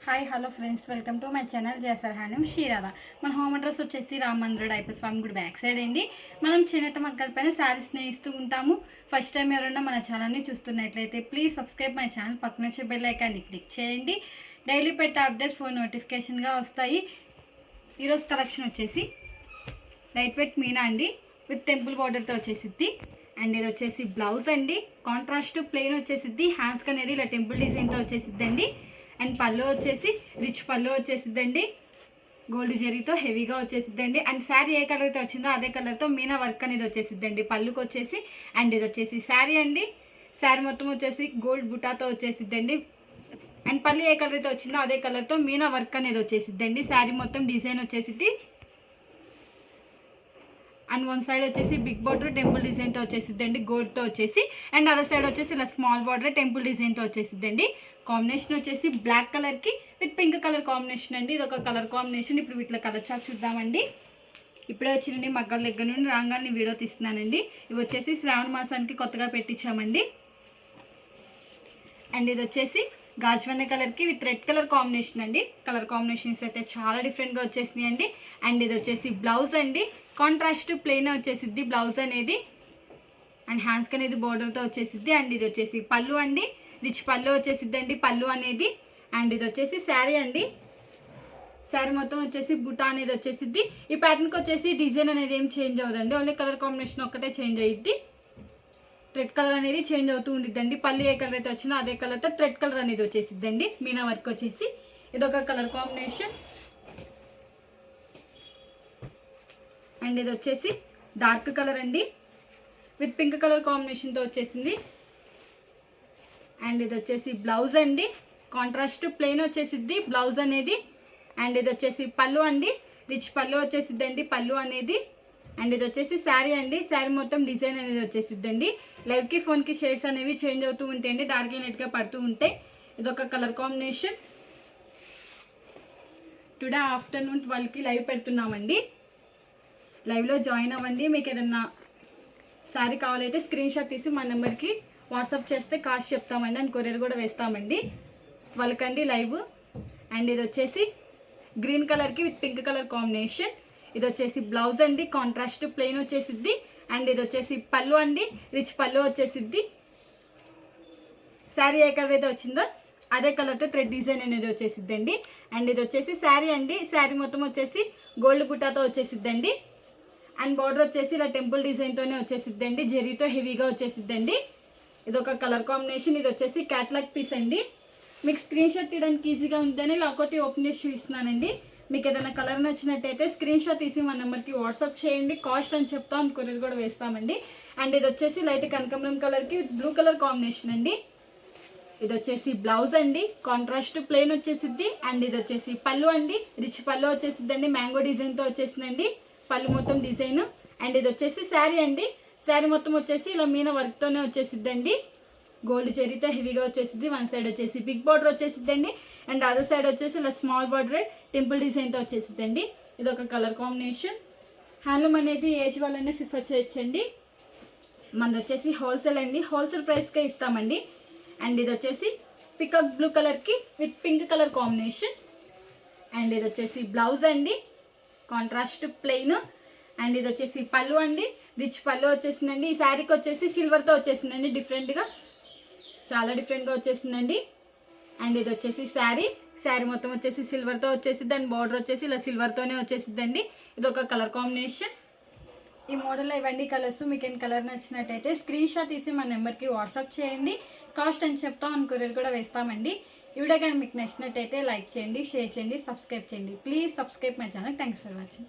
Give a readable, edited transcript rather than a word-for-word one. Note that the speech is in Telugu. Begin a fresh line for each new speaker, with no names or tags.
Hi hello friends, welcome to my channel Jayasar handloom Sri Radha. మన హోమ్ అడ్రస్ వచ్చేసి రామ మందిర్ డైపర్ స్వామి గుడి బ్యాక్ సైడ్ అండి. మనం చేనేత మగ్గల పైన శారీస్ నేయిస్తూ ఉంటాము. ఫస్ట్ టైం ఎవరైనా మన ఛానల్ని చూస్తున్నట్లయితే ప్లీజ్ సబ్స్క్రైబ్ మై ఛానల్, పక్కన వచ్చే బెల్ ఐకాన్ని క్లిక్ చేయండి. డైలీ పెట్టే అప్డేట్స్ ఫోన్ నోటిఫికేషన్గా వస్తాయి. ఈరోజు కలెక్షన్ వచ్చేసి లైట్ వెయిట్ మీనా అండి, విత్ టెంపుల్ బార్డర్తో వచ్చేసిద్ది. అండ్ ఇది వచ్చేసి బ్లౌజ్ అండి, కాంట్రాస్ట్ ప్లెయిన్ వచ్చేసిద్ది. హ్యాండ్స్కి అనేది ఇలా టెంపుల్ డిజైన్తో వచ్చేసిద్దండి. అండ్ పళ్ళు వచ్చేసి రిచ్ పళ్ళు వచ్చేసిద్దండి, గోల్డ్ జరీతో హెవీగా వచ్చేసిద్దండి. అండ్ శారీ ఏ కలర్తో వచ్చిందో అదే కలర్తో మీనా వర్క్ అనేది వచ్చేసిద్దండి పళ్ళుకి వచ్చేసి. అండ్ ఇది వచ్చేసి శారీ అండి, శారీ మొత్తం వచ్చేసి గోల్డ్ బుటాతో వచ్చేసిద్దండి. అండ్ పళ్ళు ఏ కలర్తో వచ్చిందో అదే కలర్తో మీనా వర్క్ అనేది వచ్చేసిద్దండి. శారీ మొత్తం డిజైన్ వచ్చేసిద్ది. అండ్ వన్ సైడ్ వచ్చేసి బిగ్ బార్డర్ టెంపుల్ డిజైన్తో వచ్చేసిద్దండి గోల్డ్తో వచ్చేసి. అండ్ అదర్ సైడ్ వచ్చేసి ఇలా స్మాల్ బార్డర్ టెంపుల్ డిజైన్తో వచ్చేసిద్దండి. కాంబినేషన్ వచ్చేసి బ్లాక్ కలర్కి విత్ పింక్ కలర్ కాంబినేషన్ అండి. ఇది ఒక కలర్ కాంబినేషన్. ఇప్పుడు వీటిలో కలర్ చార్ట్ చూద్దామండి. ఇప్పుడే వచ్చినండి మగ్గల దగ్గర నుండి రాగానే వీడియో తీస్తున్నానండి. ఇవి వచ్చేసి శ్రావణ మాసానికి కొత్తగా పెట్టించామండి. అండ్ ఇది వచ్చేసి గాజువన్న కలర్కి విత్ రెడ్ కలర్ కాంబినేషన్ అండి. కలర్ కాంబినేషన్స్ అయితే చాలా డిఫరెంట్గా వచ్చేసినాయి అండి. అండ్ ఇది వచ్చేసి బ్లౌజ్ అండి, కాంట్రాస్ట్ ప్లెయిన్ వచ్చేసిద్ది బ్లౌజ్ అనేది. అండ్ హ్యాండ్స్కి అనేది బోర్డర్తో వచ్చేసిద్ది. అండ్ ఇది వచ్చేసి పళ్ళు అండి, రిచ్ పళ్ళు వచ్చేసిద్దండి పళ్ళు అనేది. అండ్ ఇది వచ్చేసి శారీ అండి, శారీ మొత్తం వచ్చేసి బుటా అనేది వచ్చేసిద్ది. ఈ ప్యాటర్న్కి వచ్చేసి డిజైన్ అనేది ఏం చేంజ్ అవ్వదండి, ఓన్లీ కలర్ కాంబినేషన్ ఒక్కటే చేంజ్ అయ్యిద్ది. థ్రెడ్ కలర్ అనేది చేంజ్ అవుతూ ఉండిద్దండి. పళ్ళు ఏ కలర్ అయితే వచ్చినా అదే కలర్తో థ్రెడ్ కలర్ అనేది వచ్చేసిద్దండి. మీనా వర్క్ వచ్చేసి ఇదొక కలర్ కాంబినేషన్. అండ్ ఇది వచ్చేసి డార్క్ కలర్ అండి, విత్ పింక్ కలర్ కాంబినేషన్తో వచ్చేసింది. అండ్ ఇది వచ్చేసి బ్లౌజ్ అండి, కాంట్రాస్ట్ ప్లెయిన్ వచ్చేసిద్ది బ్లౌజ్ అనేది. అండ్ ఇది వచ్చేసి పళ్ళు అండి, రిచ్ పళ్ళు వచ్చేసిద్దండి పళ్ళు అనేది. అండ్ ఇది వచ్చేసి శారీ అండి, శారీ మొత్తం డిజైన్ అనేది వచ్చేసిద్దండి. లైవ్కి ఫోన్కి షేడ్స్ అనేవి చేంజ్ అవుతూ ఉంటాయండి, డార్క్ అండ్ లైట్గా పడుతూ ఉంటాయి. ఇదొక కలర్ కాంబినేషన్. టుడే ఆఫ్టర్నూన్ 12కి లైవ్ పెడుతున్నామండి. లైవ్లో జాయిన్ అవ్వండి. మీకు ఏదన్నా శారీ కావాలైతే స్క్రీన్ షాట్ తీసి మా నెంబర్కి వాట్సాప్ చేస్తే కాస్ట్ చెప్తామండి, అండ్ కొరియర్ కూడా వేస్తామండి. 12కి అండి లైవ్. అండ్ ఇది వచ్చేసి గ్రీన్ కలర్కి విత్ పింక్ కలర్ కాంబినేషన్. ఇది వచ్చేసి బ్లౌజ్ అండి, కాంట్రాస్ట్ ప్లెయిన్ వచ్చేసిద్ది. అండ్ ఇది వచ్చేసి పళ్ళు అండి, రిచ్ పళ్ళు వచ్చేసిద్ది. శారీ ఏ కలర్ అయితే వచ్చిందో అదే కలర్తో థ్రెడ్ డిజైన్ అనేది వచ్చేసిద్దండి. అండ్ ఇది వచ్చేసి శారీ అండి, శారీ మొత్తం వచ్చేసి గోల్డ్ బుట్టాతో వచ్చేసిద్దండి. అండ్ బార్డర్ వచ్చేసి ఇలా టెంపుల్ డిజైన్తోనే వచ్చేసిద్దండి, జెరీతో హెవీగా వచ్చేసిద్దండి. ఇది ఒక కలర్ కాంబినేషన్. ఇది వచ్చేసి క్యాట్లాగ్ పీస్ అండి. మీకు స్క్రీన్ షాట్ తీయడానికి ఈజీగా ఉందని లాకోటి ఓపెన్ చేసి చూపిస్తున్నానండి. మీకు ఏదైనా కలర్ నచ్చినట్టయితే స్క్రీన్ షాట్ తీసి మా నెంబర్కి వాట్సాప్ చేయండి, కాస్ట్ అని చెప్తాం, కొరియర్ కూడా వేస్తామండి. అండ్ ఇది వచ్చేసి లైట్ కనకాంబరం కలర్కి విత్ బ్లూ కలర్ కాంబినేషన్ అండి. ఇది వచ్చేసి బ్లౌజ్ అండి, కాంట్రాస్ట్ ప్లెయిన్ వచ్చేసిద్ది. అండ్ ఇది వచ్చేసి పళ్ళు అండి, రిచ్ పళ్ళు వచ్చేసిద్దండి, మ్యాంగో డిజైన్తో వచ్చేసిందండి పళ్ళు మొత్తం డిజైన్. అండ్ ఇది వచ్చేసి శారీ అండి, శారీ మొత్తం వచ్చేసి ఇలా మీనా వర్క్తోనే వచ్చేసిద్దండి, గోల్డ్ చెరీతో హెవీగా వచ్చేసిద్ది. వన్ సైడ్ వచ్చేసి బిగ్ బార్డర్ వచ్చేసిద్దండి. అండ్ అదర్ సైడ్ వచ్చేసి ఇలా స్మాల్ బార్డర్ టెంపుల్ డిజైన్తో వచ్చేసిద్దండి. ఇది ఒక కలర్ కాంబినేషన్. హ్యాండ్లూమ్ అనేది ఏజ్ వాళ్ళనే ప్రిఫర్ చేయొచ్చండి. మనది వచ్చేసి హోల్సేల్ అండి, హోల్సేల్ ప్రైస్కే ఇస్తామండి. అండ్ ఇది వచ్చేసి పికాక్ బ్లూ కలర్కి with pink colour combination. And ఇది వచ్చేసి బ్లౌజ్ అండి, కాంట్రాస్ట్ ప్లెయిన్. అండ్ ఇది వచ్చేసి పళ్ళు అండి, రిచ్ పళ్ళు వచ్చేసిందండి. ఈ శారీకి వచ్చేసి సిల్వర్తో వచ్చేసిందండి, డిఫరెంట్గా చాలా డిఫరెంట్గా వచ్చేసిందండి. అండ్ ఇది వచ్చేసి శారీ, శారీ మొత్తం వచ్చేసి సిల్వర్తో వచ్చేసిద్ది. అండ్ బార్డర్ వచ్చేసి ఇలా సిల్వర్తోనే వచ్చేసిద్దండి. ఇది ఒక కలర్ కాంబినేషన్. ఈ మోడల్లో ఇవన్నీ కలర్స్ మీకు ఏం కలర్ నచ్చినట్టయితే స్క్రీన్ షాట్ తీసి మా నెంబర్కి వాట్సాప్ చేయండి, కాస్ట్ అని చెప్తాం, అని కొరియర్ కూడా వేస్తామండి. ఈ వీడియో కానీ మీకు నచ్చినట్టయితే లైక్ చేయండి, షేర్ చేయండి, సబ్స్క్రైబ్ చేయండి. Please subscribe my channel. Thanks for watching.